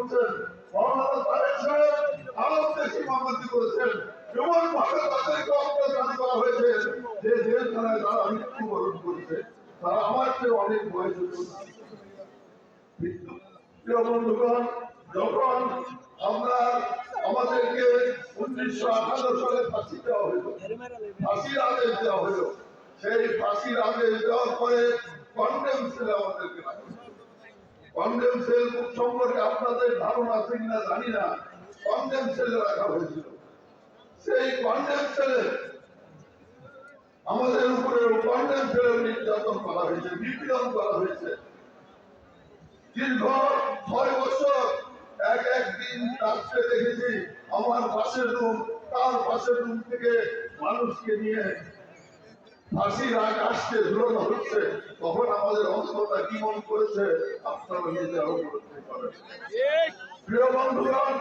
করছেন, মৌলানা তারেক সাহেব আরো বেশি মামলাটি করেছেন, এমন ভাবে তাদেরকে অত্যাচার করা হয়েছে যে জেলখানায় তারা মৃত্যুবরণ করেছে। তারা আমার চেয়ে অনেক বয়স। প্রিয় বন্ধুগণ, যখন আমরা আমাদেরকে 1978 সালে ফাঁসি দেওয়া হইল, ফাঁসির আদেশ দেওয়া হইল, সেই ফাঁসির আদেশ দেওয়ার পরে কন্ডেম সেলে আমাদেরকে রাখা। কন্ডেম সেল সম্পর্কে আপনাদের ধারণা আছে কিনা জানি না। কন্ডেম সেলে রাখা হয়েছিল। সেই কন্ডেম সেলে আমাদের উপরে কন্ডেম সেলে নির্যাতন করা হয়েছে, নিপীড়ন করা হয়েছে। দীর্ঘ 6 বছর একদিন রাত্রে দেখেছি আমার পাশের রুম, তার পাশের রুম থেকে মানুষকে নিয়ে ফাঁসির আকাশকে ঝুলানো হচ্ছে। তখন আমাদের অন্তরটা কি মন করেছে আপনারা নিজেরাও করতে পারেন। প্রিয় বন্ধুগণ,